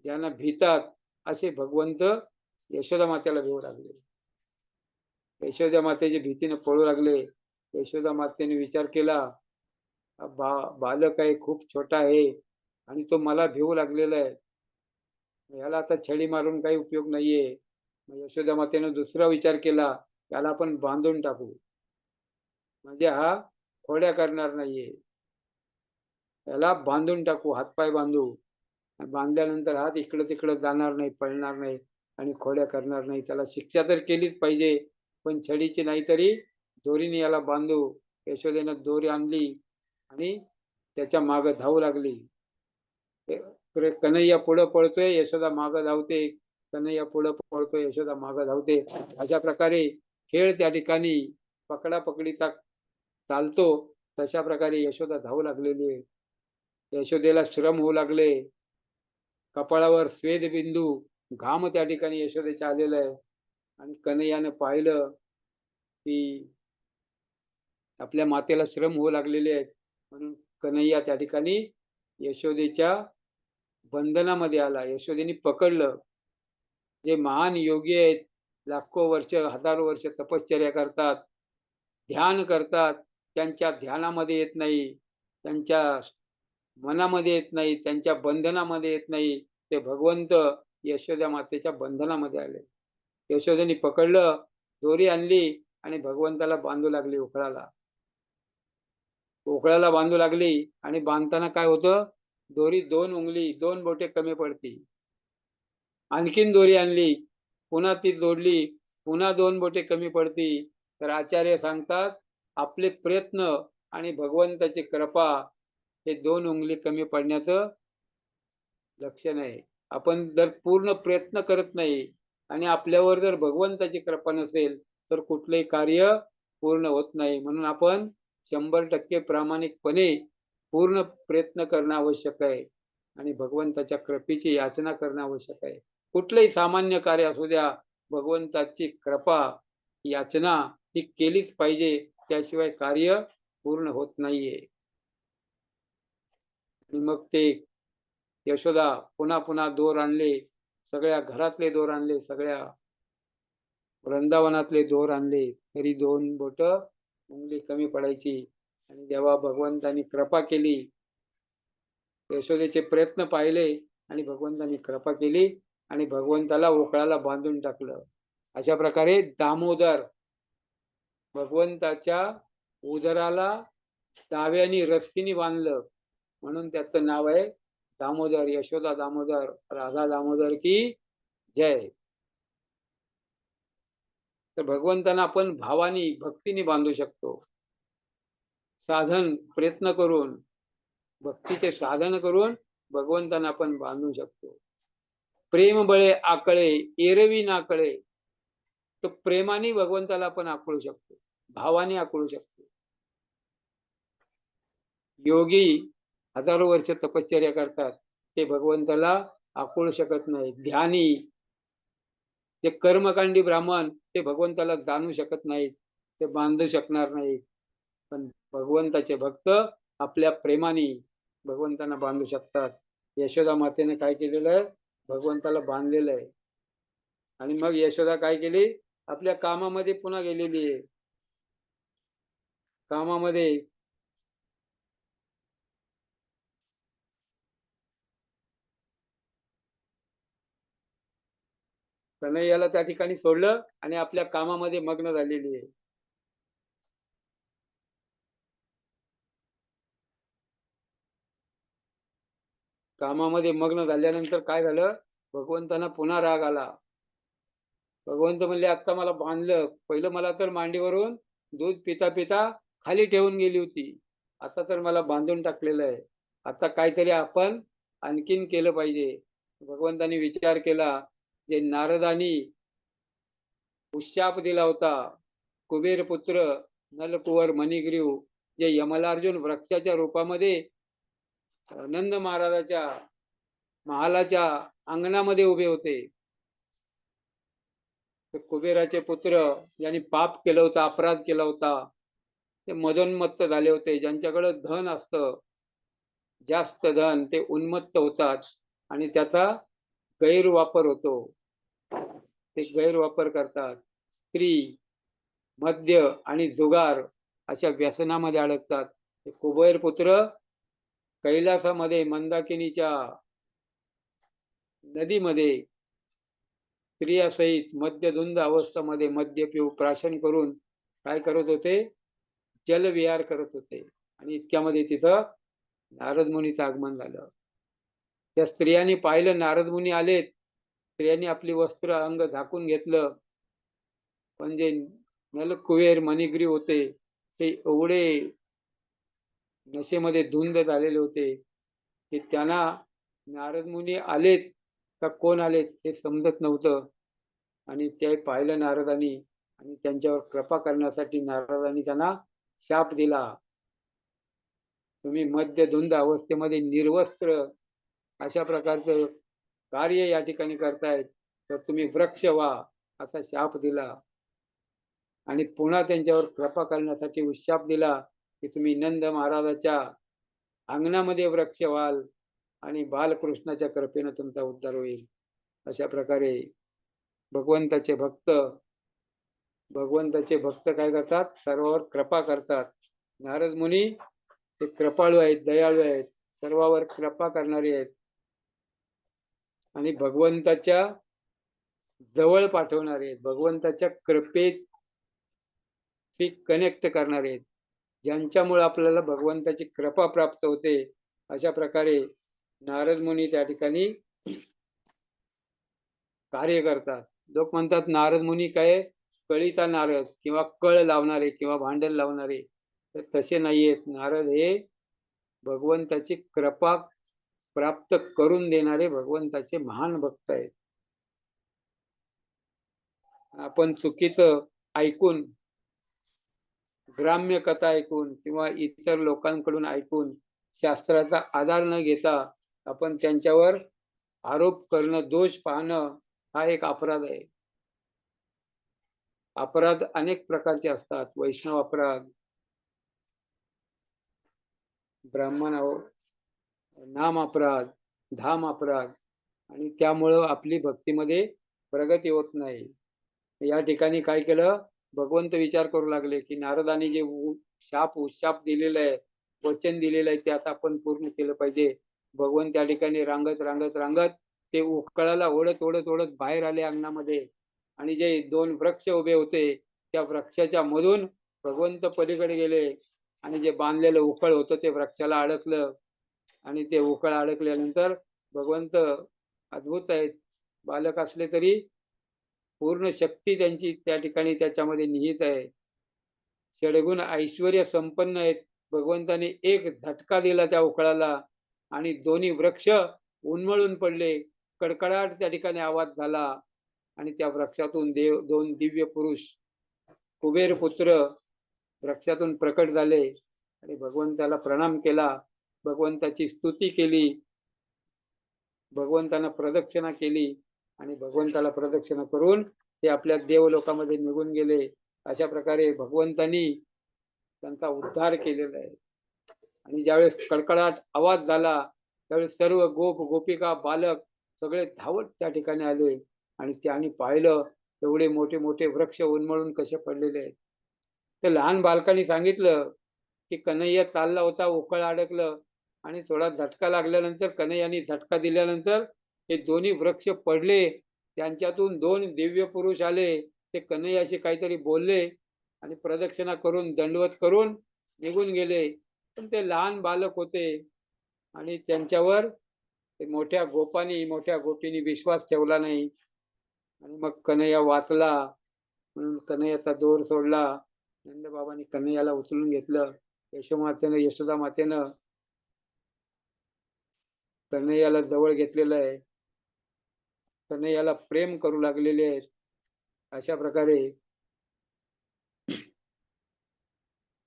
ज्यांना भीतात, असे भगवंत यशोदा मातेला भेऊ लागले. यशोदा मातेच्या भीतीने पळू लागले. यशोदा मातेने विचार केला, बालक आहे, खूप छोटा आहे आणि तो मला भिवू लागलेला आहे, याला आता छडी मारून काही उपयोग नाहीये. यशोदा मातेने दुसरा विचार केला, त्याला आपण बांधून टाकू, म्हणजे हा खोड्या करणार नाहीये. याला बांधून टाकू, हातपाय बांधू. बांधल्यानंतर हात इकडं तिकडं जाणार नाही, पळणार नाही आणि खोड्या करणार नाही. त्याला शिक्षा तर केलीच पाहिजे, पण छडीची नाही तरी दोरीने याला बांधू. यशोदेनं दोरी आणली आणि त्याच्या मागे धावू लागली. कन्हैया पुढं पळतोय, यशोदा मागं धावते. कन्हैया पुढं पळतोय, यशोदा मागं धावते. अशा प्रकारे खेळ त्या ठिकाणी पकडापकडीचा चालतो. तशा प्रकारे यशोदा धावू लागलेली आहे. यशोदेला श्रम होऊ लागले. कपाळावर स्वेदबिंदू, घाम त्या ठिकाणी यशोदेच्या आलेला आहे. आणि कन्हैयानं पाहिलं की आपल्या मातेला श्रम होऊ लागलेले आहेत, म्हणून कन्हैया त्या ठिकाणी यशोदेच्या बंधनामध्ये आला. यशोदेने पकडलं. जे महान योगी आहेत, लाखो वर्ष, हजारो वर्ष तपश्चर्या करतात, ध्यान करतात, त्यांच्या ध्यानामध्ये येत नाही, त्यांच्या मनामध्ये येत नाही, त्यांच्या बंधनामध्ये येत नाही, ते भगवंत यशोदा मातेच्या बंधनामध्ये आले. यशोदेने पकडलं, दोरी आणली आणि भगवंताला बांधू लागली उखळाला. उखळाला बांधू लागली आणि बांधताना काय होतं, दोरी 2 उंगली 2 बोटे कमी पडती. आणखीन दोरी आणली, पुन्हा ती जोडली, पुन्हा 2 बोटे कमी पडती. तर आचार्य सांगतात, आपले प्रयत्न आणि भगवंताची कृपा हे 2 उंगली कमी पडण्याचं लक्षण आहे. आपण जर पूर्ण प्रयत्न करत नाही आणि आपल्यावर जर भगवंताची कृपा नसेल तर कुठलेही कार्य पूर्ण होत नाही. म्हणून आपण 100% प्रामाणिकपणे पूर्ण प्रयत्न करणं आवश्यक आहे आणि भगवंताच्या कृपेची याचना करणं आवश्यक आहे. कुठलंही सामान्य कार्य असू द्या, भगवंताची कृपा याचना ही केलीच पाहिजे, त्याशिवाय कार्य पूर्ण होत नाहीये. आणि मग ते यशोदा पुन्हा पुन्हा दोर आणले, सगळ्या घरातले दोर आणले, सगळ्या वृंदावनातले दोर आणले, तरी 2 बोट उंगली कमी पडायची. आणि जेव्हा भगवंतानी कृपा केली, यशोदेचे प्रयत्न पाहिले आणि भगवंतानी कृपा केली आणि भगवंताला उखळाला बांधून टाकलं. अशा प्रकारे दामोदर, भगवंताच्या उदराला दाव्यानी रस्सीनी बांधलं, म्हणून त्याचं नाव आहे दामोदर. यशोदा दामोदर, राधा दामोदर की जय. तर भगवंतांना आपण भावानी, भक्तीने बांधू शकतो. साधन, प्रयत्न करून, भक्तीचे साधन करून भगवंतांना आपण बांधू शकतो. प्रेम बळे आकळे, एरवी नाकळे. तर प्रेमाने भगवंताला आपण आकळू शकतो, भावाने आकळू शकतो. योगी हजारो वर्ष तपश्चर्या करतात, ते भगवंताला आकळू शकत नाही. ध्यानी, ते कर्मकांडी ब्राह्मण, ते भगवंताला जाणू शकत नाहीत, ते बांधू शकणार नाहीत. पण भगवंताचे भक्त आपल्या प्रेमाने भगवंतांना बांधू शकतात. यशोदा मातेने काय केलेलं आहे, भगवंताला बांधलेलं आहे. आणि मग यशोदा काय केली, आपल्या कामामध्ये पुन्हा गेलेली आहे. कामामध्ये कन्हैयाला त्या ठिकाणी सोडलं आणि आपल्या कामामध्ये मग्न झालेली आहे. कामामध्ये मग्न झाल्यानंतर काय झालं, भगवंतांना पुन्हा राग आला. भगवंत म्हणले, आता मला बांधलं, पहिलं मला तर मांडीवरून दूध पिता पिता खाली ठेवून गेली होती, आता तर मला बांधून टाकलेलं आहे, आता काहीतरी आपण आणखीन केलं पाहिजे. भगवंतांनी विचार केला, जे नारदानी उशाप दिला होता, कुबेर पुत्र नलकुवर मणिग्रीव, जे यमलार्जुन वृक्षाच्या रूपामध्ये नंद महाराजाच्या महालाच्या अंगणामध्ये उभे होते. कुबेराचे पुत्र, ज्यांनी पाप केलं होतं, अपराध केला होता, ते मदोन्मत्त झाले होते. ज्यांच्याकडे धन असतं, जास्त धन, ते उन्मत्त होतात आणि त्याचा गैरवापर होतो, ते गैरवापर करतात. स्त्री, मद्य आणि जुगार अशा व्यसनामध्ये अडकतात. कुबेर पुत्र कैलासामध्ये मंदाकिनीच्या नदीमध्ये स्त्रियासहित मद्यधुंद अवस्थेमध्ये मद्य पिऊ प्राशन करून काय करत होते, जलविहार करत होते. आणि इतक्यामध्ये तिथं नारद मुनीचं आगमन झालं. त्या स्त्रियांनी पाहिलं, नारद मुनी आलेत. स्त्रियांनी आपली वस्त्र अंग झाकून घेतलं, पण जे नलकुबेर मणिग्रीव होते, ते एवढे नशेमध्ये धुंद झालेले होते की त्यांना नारद मुनी आलेत का कोण आलेत हे समजत नव्हतं. आणि ते पाहिलं नारदांनी आणि त्यांच्यावर कृपा करण्यासाठी नारदांनी त्यांना शाप दिला. तुम्ही मध्यधुंद अवस्थेमध्ये निर्वस्त्र अशा प्रकारचं कार्य या ठिकाणी करतायत, तर तुम्ही वृक्ष व्हा असा शाप दिला. आणि पुन्हा त्यांच्यावर कृपा करण्यासाठी उशाप दिला की तुम्ही नंद महाराजाच्या अंगणामध्ये वृक्ष व्हाल आणि बालकृष्णाच्या कृपेनं तुमचा उद्धार होईल. अशा प्रकारे भगवंताचे भक्त काय करतात, सर्वावर कृपा करतात. नारद मुनी ते कृपाळू आहेत, दयाळू आहेत, सर्वावर कृपा करणारे आहेत आणि भगवंताच्या जवळ पाठवणारे आहेत, भगवंताच्या कृपेत ते कनेक्ट करणारे आहेत, ज्यांच्यामुळे आपल्याला भगवंताची कृपा प्राप्त होते. अशा प्रकारे नारद मुनी त्या ठिकाणी कार्य करतात. लोक म्हणतात नारद मुनी काय कळीचा नारद किंवा कळ लावणारे किंवा भांडण लावणारे, तर तसे नाहीयेत. नारद हे भगवंताची कृपा प्राप्त करून देणारे भगवंताचे महान भक्त आहेत. आपण चुकीचं ऐकून, ग्राम्य कथा ऐकून किंवा इतर लोकांकडून ऐकून शास्त्राचा आधार न घेता आपण त्यांच्यावर आरोप करणं, दोष पाहणं हा एक अपराध आहे. अपराध अनेक प्रकारचे असतात. वैष्णव अपराध, ब्राह्मण नाम अपराध, धाम अपराध, आणि त्यामुळं आपली भक्तीमध्ये प्रगती होत नाही. या ठिकाणी काय केलं, भगवंत विचार करू लागले की नारदाने जे उशाप दिलेलं आहे, वचन दिलेलं आहे, ते आता आपण पूर्ण केलं पाहिजे. भगवंत त्या ठिकाणी रांगत रांगत रांगत ते उकळाला ओढत ओढत ओढत बाहेर आले अंगणामध्ये. आणि जे दोन वृक्ष उभे होते त्या वृक्षाच्या मधून भगवंत पलीकडे गेले आणि जे बांधलेलं उकळ होतं ते वृक्षाला अडकलं. आणि ते उकळ अडकल्यानंतर भगवंत अद्भुत आहेत, बालक असले तरी पूर्ण शक्ती त्यांची त्या ठिकाणी त्याच्यामध्ये निहित आहे. षडगुण ऐश्वर्य संपन्न आहेत. भगवंताने एक झटका दिला त्या उकळाला आणि दोन्ही वृक्ष उन्मळून पडले. कडकडाट त्या ठिकाणी आवाज झाला आणि त्या वृक्षातून दोन दिव्य पुरुष कुबेर पुत्र वृक्षातून प्रकट झाले आणि भगवंताला प्रणाम केला, भगवंताची स्तुती केली, भगवंतांना प्रदक्षिणा केली आणि भगवंताला प्रदक्षिणा करून ते आपल्या देवलोकामध्ये निघून गेले. अशा प्रकारे भगवंतांनी त्यांचा उद्धार केलेला आहे. आणि ज्यावेळेस कडकडाट आवाज झाला त्यावेळेस सर्व गोपिका बालक सगळे धावत त्या ठिकाणी आले आणि त्यांनी पाहिलं एवढे मोठे मोठे वृक्ष उन्मळून कसे पडलेले आहेत. तर लहान बालकांनी सांगितलं की कन्हैया चालला होता, उकळ अडकलं आणि थोडा झटका लागल्यानंतर कन्हैयाने झटका दिल्यानंतर हे दोन्ही वृक्ष पडले. त्यांच्यातून दोन दिव्य पुरुष आले. ते कन्हैयाशी काहीतरी बोलले आणि प्रदक्षिणा करून दंडवत करून निघून गेले. पण ते लहान बालक होते आणि त्यांच्यावर मोठ्या गोपींनी विश्वास ठेवला नाही. आणि मग कन्हैया वाचला म्हणून कन्हैयाचा दोर सोडला. नंदबाबांनी कन्हैयाला उचलून घेतलं. यशोदा मातेनं कन्हैयाला जवळ घेतलेलं आहे, कन्हैयाला प्रेम करू लागलेले आहेत. अशा प्रकारे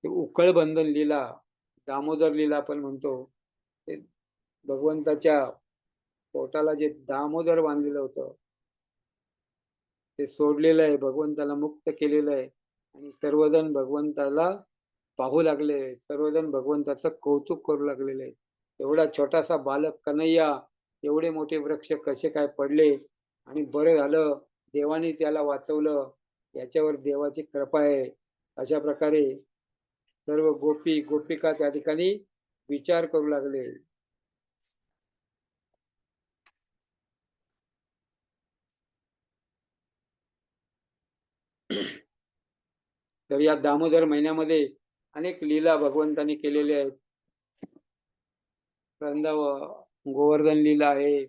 उकळ बंधन लीला, दामोदर लीला आपण म्हणतो, ते भगवंताच्या पोटाला जे दामोदर बांधलेलं होतं ते सोडलेलं आहे, भगवंताला मुक्त केलेलं आहे. आणि सर्वजण भगवंताला पाहू लागले, सर्वजण भगवंताचं कौतुक करू लागलेले आहेत. एवढा छोटासा बालक कन्हैया एवढे मोठे वृक्ष कसे काय पडले आणि बरं झालं देवाने त्याला वाचवलं, याच्यावर देवाची कृपा आहे. अशा प्रकारे सर्व गोपिका त्या ठिकाणी विचार करू लागले. तर या दामोदर महिन्यामध्ये अनेक लीला भगवंतांनी केलेल्या आहेत. गोवर्धन लीला आहे,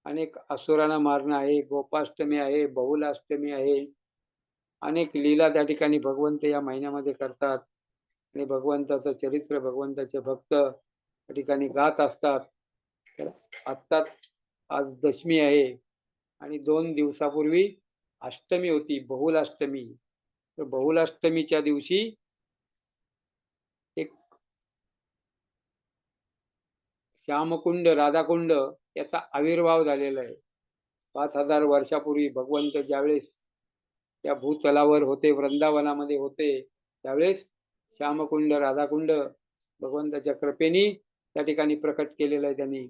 अनेक असुरांना मारणं आहे, गोपाष्टमी आहे, बहुलाष्टमी आहे. अनेक लीला त्या ठिकाणी भगवंत या महिन्यामध्ये करतात आणि भगवंताचं चरित्र भगवंताचे भक्त त्या ठिकाणी गात असतात. तर आत्ताच आज दशमी आहे आणि 2 दिवसापूर्वी अष्टमी होती, बहुलाष्टमी. तर बहुलाष्टमीच्या दिवशी एक श्यामकुंड, राधाकुंड याचा आविर्भाव झालेला आहे. 5,000 वर्षापूर्वी भगवंत ज्यावेळेस त्या भूतलावर होते, वृंदावनामध्ये होते, त्यावेळेस श्यामकुंड, राधाकुंड भगवंताच्या कृपेने त्या ठिकाणी प्रकट केलेलं आहे त्यांनी.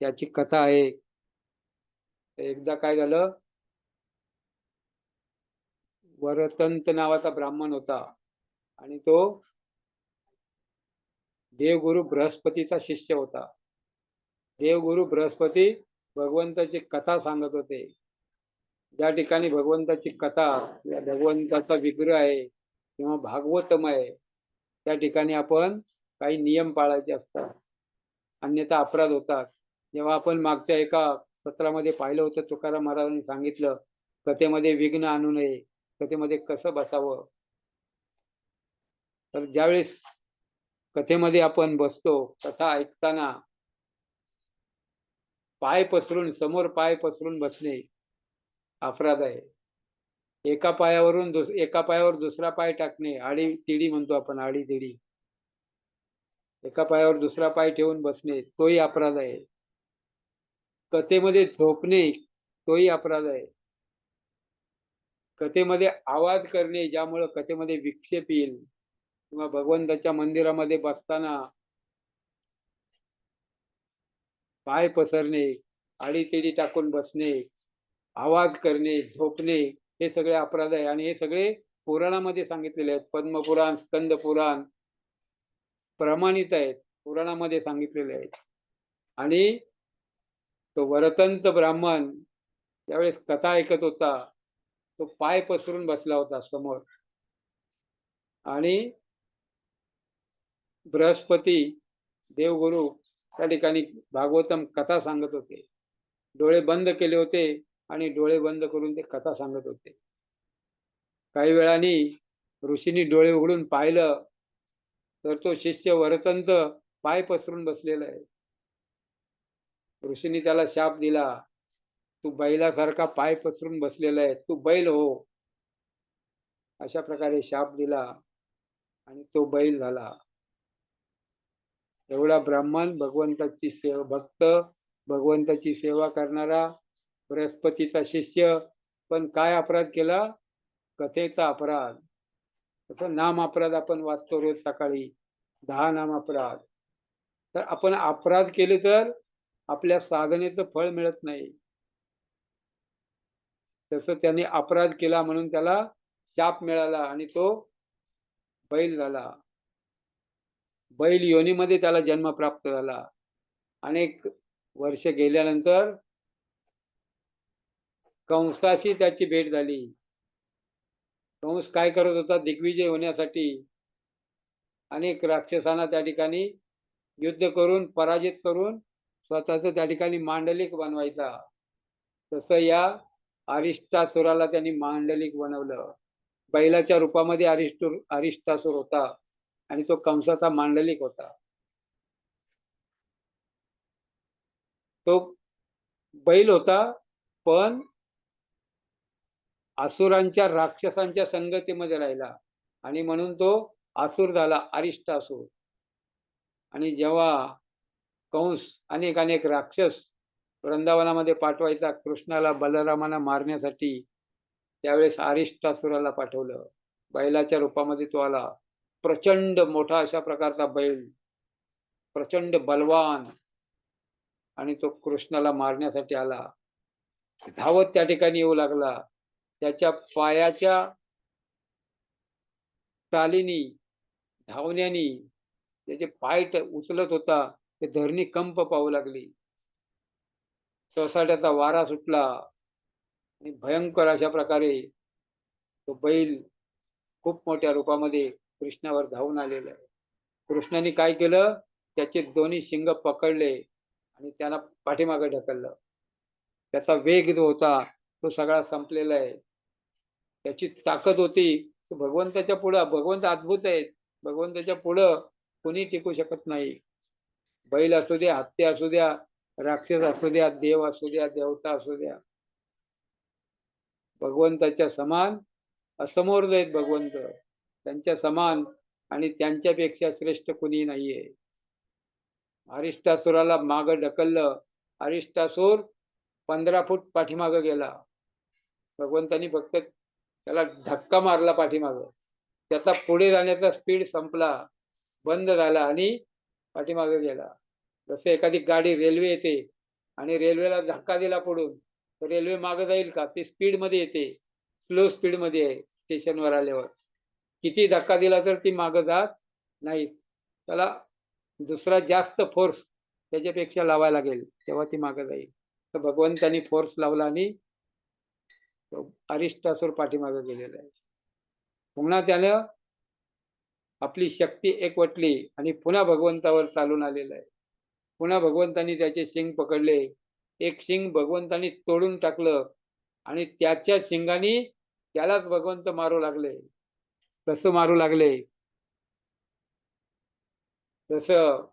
त्याची कथा आहे. एकदा काय झालं, वरतंत नावाचा ब्राह्मण होता आणि तो देवगुरु बृहस्पतीचा शिष्य होता. देवगुरु बृहस्पती भगवंताची कथा सांगत होते. ज्या ठिकाणी भगवंताची कथा, भगवंताचा विग्रह आहे किंवा भागवतम आहे, त्या ठिकाणी आपण काही नियम पाळायचे असतात, अन्यथा अपराध होतात. जेव्हा आपण मागच्या एका सत्रामध्ये पाहिलं होतं, तुकाराम महाराजांनी सांगितलं कथेमध्ये विघ्न आणू नये, कथेमध्ये कसं बसावं. तर ज्यावेळेस कथेमध्ये आपण बसतो, कथा ऐकताना पाय पसरून, समोर पाय पसरून बसणे अपराध आहे. एका पायावर दुसरा पाय टाकणे, आडी तिडी म्हणतो आपण, आडी तिडी. एका पायावर दुसरा पाय ठेवून बसणे तोही अपराध आहे. कथेमध्ये झोपणे तोही अपराध आहे. कथेमध्ये आवाज करणे ज्यामुळे कथेमध्ये विक्षेप येईल, किंवा भगवंताच्या मंदिरामध्ये बसताना पाय पसरणे, आडीतेडी टाकून बसणे, आवाज करणे, झोपणे, हे सगळे अपराध आहे. आणि हे सगळे पुराणामध्ये सांगितलेले आहेत. पद्मपुराण, स्कंद पुराण प्रमाणित आहेत, पुराणामध्ये सांगितलेले आहेत. आणि तो वरतंत ब्राह्मण त्यावेळेस कथा ऐकत होता, तो पाय पसरून बसला होता समोर. आणि बृहस्पती देवगुरु त्या ठिकाणी भागवतम कथा सांगत होते. डोळे बंद केले होते आणि डोळे बंद करून ते कथा सांगत होते. काही वेळाने ऋषींनी डोळे उघडून पाहिलं तर तो शिष्य वरतंत पाय पसरून बसलेला आहे. ऋषींनी त्याला शाप दिला, तू बैलासारखा पाय पसरून बसलेला आहे, तू बैल हो. अशा प्रकारे शाप दिला आणि तो बैल झाला. एवढा ब्राह्मण, भगवंताची सेवा भक्त, भगवंताची सेवा करणारा, बृहस्पतीचा शिष्य, पण काय अपराध केला? कथेचा अपराध. तसं नाम अपराध आपण वाचतो रोज सकाळी, 10 नाम अपराध. तर आपण अपराध केले तर आपल्या साधनेचं फळ मिळत नाही. तसं त्याने अपराध केला म्हणून त्याला शाप मिळाला आणि तो बैल झाला. बैल योनीमध्ये त्याला जन्म प्राप्त झाला. अनेक वर्ष गेल्यानंतर कंसाशी त्याची भेट झाली. कंस काय करत होता? दिग्विजय होण्यासाठी अनेक राक्षसांना त्या ठिकाणी युद्ध करून पराजित करून स्वतःच त्या ठिकाणी मांडलिक बनवायचा. तसं या अरिष्टासुराला त्यांनी मांडलिक बनवलं. बैलाच्या रूपामध्ये अरिष्टासुर होता आणि तो कंसाचा मांडलिक होता. तो बैल होता, पण असुरांच्या, राक्षसांच्या संगतीमध्ये राहिला आणि म्हणून तो असुर झाला, अरिष्टासुर. आणि जेव्हा कंस अनेक राक्षस वृंदावनामध्ये पाठवायचा कृष्णाला, बलरामाला मारण्यासाठी, त्यावेळेस अरिष्टासुराला पाठवलं. बैलाच्या रूपामध्ये तो आला. प्रचंड मोठा अशा प्रकारचा बैल, प्रचंड बलवान. आणि तो कृष्णाला मारण्यासाठी आला. धावत त्या ठिकाणी येऊ लागला. त्याच्या पायाच्या चालीनी, धावण्यानी त्याचे पाय उचलत होता, ते धरणी कंप पाहू लागली. सोसाट्याचा वारा सुटला आणि भयंकर अशा प्रकारे तो बैल खूप मोठ्या रूपामध्ये कृष्णावर धावून आलेला आहे. कृष्णाने काय केलं? त्याचे दोन्ही शिंग पकडले आणि त्याला पाठीमागे ढकललं. त्याचा वेग जो होता तो सगळा संपलेला आहे. त्याची ताकद होती, भगवंताच्या पुढं, भगवंत अद्भुत आहेत, भगवंताच्या पुढं कोणी टिकू शकत नाही. बैल असू द्या, हत्ती असू द्या, राक्षस असू द्या, देव असू द्या, देवता असू द्या, भगवंताच्या समान असमोर आहेत भगवंत. त्यांच्या समान आणि त्यांच्यापेक्षा श्रेष्ठ कुणी नाहीये. अरिष्टासुराला माग ढकललं. अरिष्टासूर 15 फूट पाठीमाग गेला. भगवंतानी फक्त त्याला धक्का मारला पाठीमाग. त्याचा पुढे जाण्याचा स्पीड संपला, बंद झाला आणि पाठीमागे गेला. जसे एखादी गाडी रेल्वे येते आणि रेल्वेला धक्का दिला पुढून, तर रेल्वे मागे जाईल का? ती स्पीड मध्ये येते, स्लो स्पीड मध्ये आहे. स्टेशनवर आल्यावर किती धक्का दिला तर ती मागे जात नाही. त्याला दुसरा जास्त फोर्स त्याच्यापेक्षा लावायला लागेल, तेव्हा ती मागे जाईल. तर भगवंतानी फोर्स लावला आणि अरिष्टासूर पाठीमागे गेलेला आहे. पुन्हा त्यानं आपली शक्ती एकवटली आणि पुन्हा भगवंतावर चालून आलेला आहे. पुन्हा भगवंतानी त्याचे शिंग पकडले. एक शिंग भगवंतानी तोडून टाकलं आणि त्याच्या शिंगानी त्यालाच भगवंत मारू लागले. कसं मारू लागले? जसं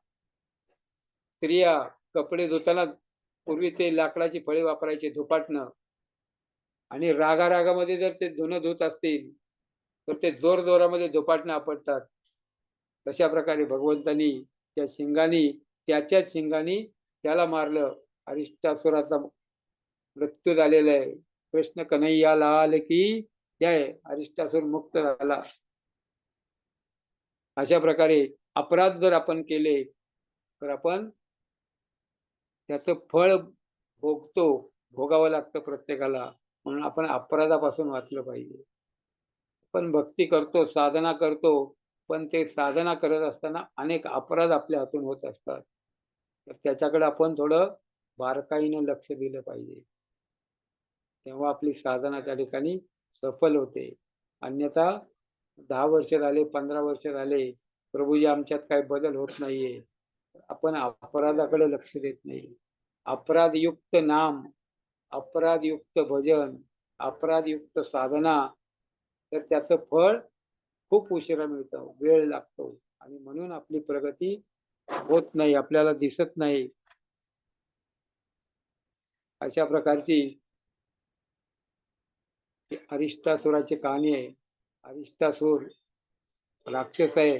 स्त्रिया कपडे धुताना पूर्वी ते लाकडाची फळी वापरायचे धुपाटणं, आणि रागारागामध्ये जर ते धुणं धुत असतील तर ते जोर जोरामध्ये धुपाटणं आपटतात. तशा प्रकारे भगवंतानी त्या शिंगानी, त्याच्याच शिंगानी त्याला मारलं. अरिष्टासुराचा मृत्यू झालेला आहे. कृष्ण कन्हैया लाल की जय. अरिष्टासूर मुक्त झाला. अशा प्रकारे अपराध जर आपण केले तर आपण त्याचं फळ भोगतो, भोगावं लागतं प्रत्येकाला. म्हणून आपण अपराधापासून वाचलं पाहिजे. पण भक्ती करतो, साधना करतो, पण ते साधना करत असताना अनेक अपराध आपल्या हातून होत असतात. तर त्याच्याकडे आपण थोडं बारकाईनं लक्ष दिलं पाहिजे, तेव्हा आपली साधना त्या ठिकाणी सफल होते. अन्यथा 10 वर्ष झाले, 15 वर्ष झाले, प्रभूजी आमच्यात काही बदल होत नाहीये, आपण अपराधाकडे लक्ष देत नाही. अपराधयुक्त नाम, अपराधयुक्त भजन, अपराधयुक्त साधना, तर त्याचं फळ खूप उशिरा मिळतं, वेळ लागतो, आणि म्हणून आपली प्रगती होत नाही, आपल्याला दिसत नाही. अशा प्रकारची अरिष्टासुराची कहाणी आहे. अरिष्टासूर राक्षस आहे,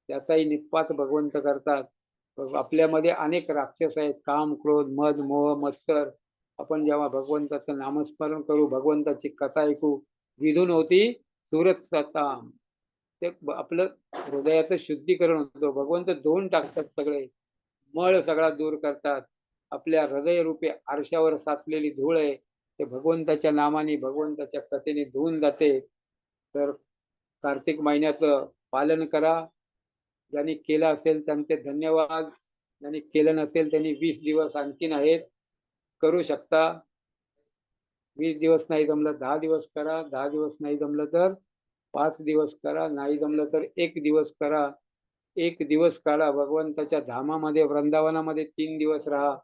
त्याचाही निपात भगवंत करतात. आपल्यामध्ये अनेक राक्षस आहेत, काम, क्रोध, मद, मोह, मत्सर. आपण जेव्हा भगवंताचं नामस्मरण करू, भगवंताची कथा ऐकू, विधून होती सुरत सताम, ते आपलं हृदयाचं शुद्धीकरण होतं. भगवंत धुवून टाकतात, सगळे मळ सगळा दूर करतात. आपल्या हृदय रूपी आरशावर साचलेली धूळ आहे, ते भगवंताच्या नामाने, भगवंताच्या कथेने धुवून जाते. तर कार्तिक महिन्याचं पालन करा. ज्यांनी केलं असेल त्यांचे धन्यवाद. ज्यांनी केलं नसेल त्यांनी 20 दिवस आणखीन आहेत, करू शकता. 20 दिवस नाही जमलं 10 दिवस करा, 10 दिवस नाही जमलं तर 5 दिवस करा, नाही जमलं तर 1 दिवस करा. 1 दिवस काढा, भगवंताच्या धामामध्ये, वृंदावनामध्ये 3 दिवस राहा,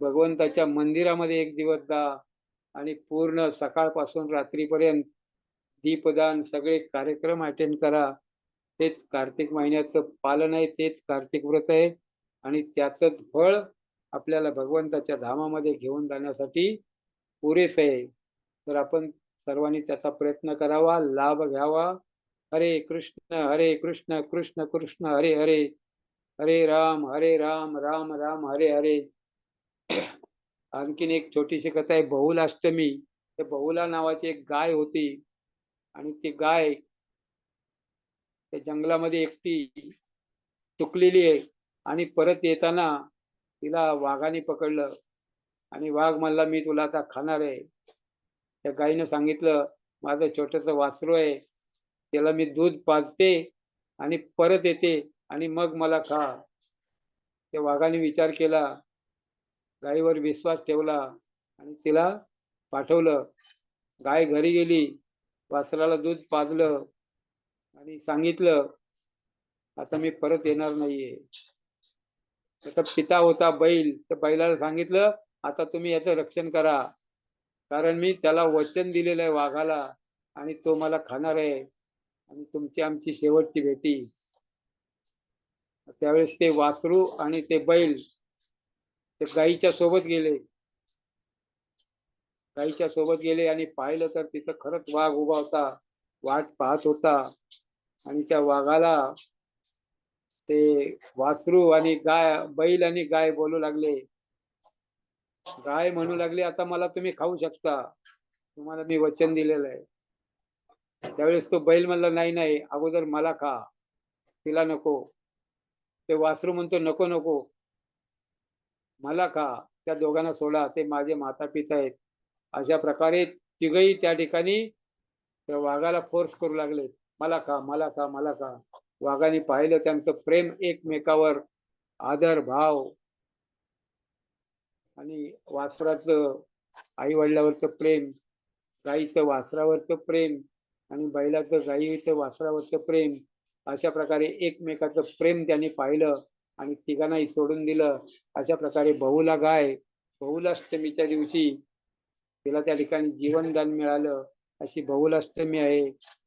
भगवंताच्या मंदिरामध्ये 1 दिवस जा, आणि पूर्ण सकाळपासून रात्रीपर्यंत दीपदान सगळे कार्यक्रम अटेंड करा. तेच कार्तिक महिन्याचं पालन आहे, तेच कार्तिक व्रत आहे, आणि त्याचं फळ आपल्याला भगवंताच्या धामामध्ये घेऊन जाण्यासाठी पुरेस आहे. तर आपण सर्वांनी त्याचा प्रयत्न करावा, लाभ घ्यावा. हरे कृष्ण कृष्ण कृष्ण हरे हरे, हरे राम राम राम हरे हरे. आणखीन एक छोटीशी कथा आहे, बहुलाष्टमी. त्या बहुला नावाची एक गाय होती, आणि ती गाय त्या जंगलामध्ये एकटी चुकलेली आहे, आणि परत येताना तिला वाघाने पकडलं, आणि वाघ म्हणला मी तुला आता खाणार आहे. त्या गायीनं सांगितलं माझं छोटंसं वासरू आहे, त्याला मी दूध पाजते आणि परत येते, आणि मग मला खा. त्या वाघाने विचार केला, गायीवर विश्वास ठेवला, आणि तिला पाठवलं. गाय घरी गेली, वासराला दूध पाजलं आणि सांगितलं आता मी परत येणार नाहीये. त्याचा पिता होता बैल, त्या बैलाला सांगितलं आता तुम्ही याचं रक्षण करा, कारण मी त्याला वचन दिलेलं आहे वाघाला, आणि तो मला खाणार आहे, आणि तुमची आमची शेवटची भेटी. त्यावेळेस ते वासरू आणि ते बैल ते गाईच्या सोबत गेले. गाईच्या सोबत गेले आणि पाहिलं तर तिथं खरंच वाघ उभा होता, वाट पाहत होता. आणि त्या वाघाला ते वासरू आणि गाय, बैल आणि गाय बोलू लागले. गाय म्हणू लागली, आता मला तुम्ही खाऊ शकता, तुम्हाला मी वचन दिलेलं आहे. त्यावेळेस तो बैल म्हणला, नाही नाही, अगोदर मला खा, तिला नको. ते वासरू म्हणतो, नको नको, मला खा, त्या दोघांना सोडा, ते माझे माता पिता आहेत. अशा प्रकारे तिघही त्या ठिकाणी त्या वाघाला फोर्स करू लागले, मला खा, मला खा, मला खा. वाघाने पाहिलं त्यांचं प्रेम एकमेकावर, आदर भाव, आणि वासराचं आई वडिलावरचं प्रेम, गाईचं वासरावरचं प्रेम, आणि बैलाचं गाईचं वासरावरचं प्रेम, अशा प्रकारे एकमेकाचं प्रेम त्यांनी पाहिलं आणि तिघांनाही सोडून दिलं. अशा प्रकारे बहुला गाय बहुलाष्टमीच्या दिवशी तिला त्या ठिकाणी जीवनदान मिळालं, अशी बहुलाष्टमी आहे.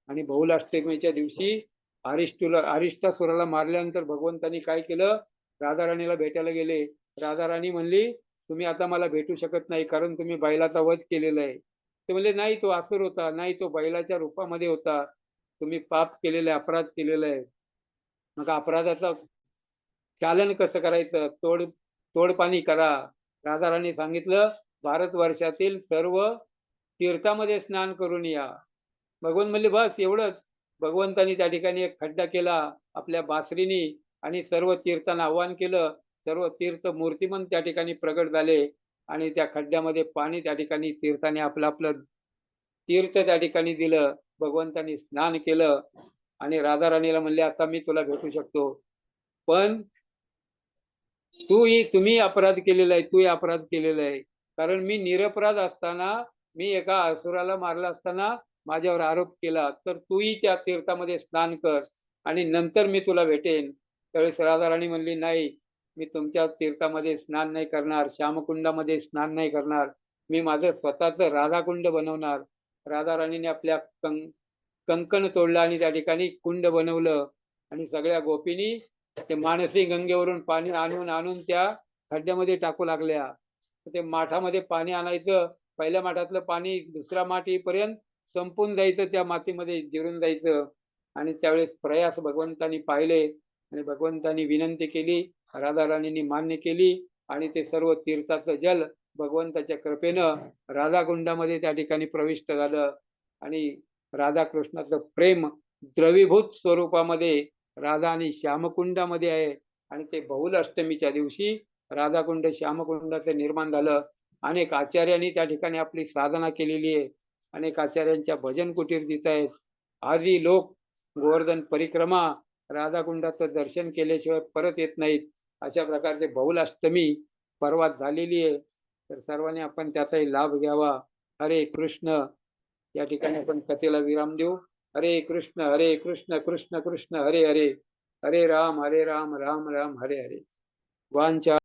आणि बहुलाष्टमीच्या दिवशी अरिष्टासुराला मारल्यानंतर भगवंतांनी काय केलं, राधाराणीला भेटायला गेले. राधाराणी म्हणली, तुम्ही आता मला भेटू शकत नाही, कारण तुम्ही बैलाचा वध केलेला आहे. ते म्हणले, नाही, तो असुर होता, नाही, तो बैलाच्या रूपामध्ये होता, तुम्ही पाप केलेलं आहे, अपराध केलेला आहे. मग अपराधाचं चालन कसं करायचं, तोडपाणी करा. राधाराणी सांगितलं, भारतवर्षातील सर्व तीर्थामध्ये स्नान करून या. भगवान म्हणले, बस एवढंच. भगवंतांनी त्या ठिकाणी एक खड्डा केला आपल्या बासरीनी आणि सर्व तीर्थांना आव्हान केलं. सर्व तीर्थ मूर्तिमंत त्या ठिकाणी प्रगट झाले आणि त्या खड्ड्यामध्ये पाणी त्या ठिकाणी तीर्थाने आपलं आपलं तीर्थ त्या ठिकाणी दिलं. भगवंतांनी स्नान केलं आणि राधाराणीला म्हणले, आता मी तुला भेटू शकतो, पण तुम्ही अपराध केलेला आहे, तू अपराध केलेला आहे. कारण मी निरपराध असताना, मी एका असुराला मारला असताना माझ्यावर आरोप केला, तर तूही त्या तीर्थामध्ये स्नान कर आणि नंतर मी तुला भेटेन. त्यावेळेस राधाराणी म्हणली, नाही, मी तुमच्या तीर्थामध्ये स्नान नाही करणार, श्यामकुंडामध्ये स्नान नाही करणार, मी माझं स्वतःचं राधाकुंड बनवणार. राधाराणीने आपल्या कंकण तोडलं आणि त्या ठिकाणी कुंड बनवलं आणि सगळ्या गोपींनी ते मानसी गंगेवरून पाणी आणून आणून त्या खड्ड्यामध्ये टाकू लागल्या. ते माठामध्ये पाणी आणायचं, पहिल्या माठातलं पाणी दुसऱ्या माठीपर्यंत संपून जायचं, त्या मातीमध्ये जिरून जायचं. आणि त्यावेळेस प्रयास भगवंतांनी पाहिले आणि भगवंतांनी विनंती केली, राधाराणींनी मान्य केली आणि ते सर्व तीर्थाचं जल भगवंताच्या कृपेनं राधाकुंडामध्ये त्या ठिकाणी प्रविष्ट झालं. आणि राधाकृष्णाचं प्रेम द्रवीभूत स्वरूपामध्ये राधा आणि श्यामकुंडामध्ये आहे. आणि ते बहुल अष्टमीच्या दिवशी राधाकुंड श्यामकुंडाचं निर्माण झालं. अनेक आचार्यांनी त्या ठिकाणी आपली साधना केलेली आहे. अनेक आचार्यांच्या भजन कुटीर तिथं आहेत. आधी लोक गोवर्धन परिक्रमा राधाकुंडाचं दर्शन केल्याशिवाय परत येत नाहीत. अशा प्रकारचे बहुल अष्टमी पर्वात झालेली आहे. तर सर्वांनी आपण त्याचाही लाभ घ्यावा. हरे कृष्ण. या ठिकाणी आपण कथेला विराम देऊ. हरे कृष्ण कृष्ण कृष्ण हरे हरे, हरे राम राम राम हरे हरे. वांछा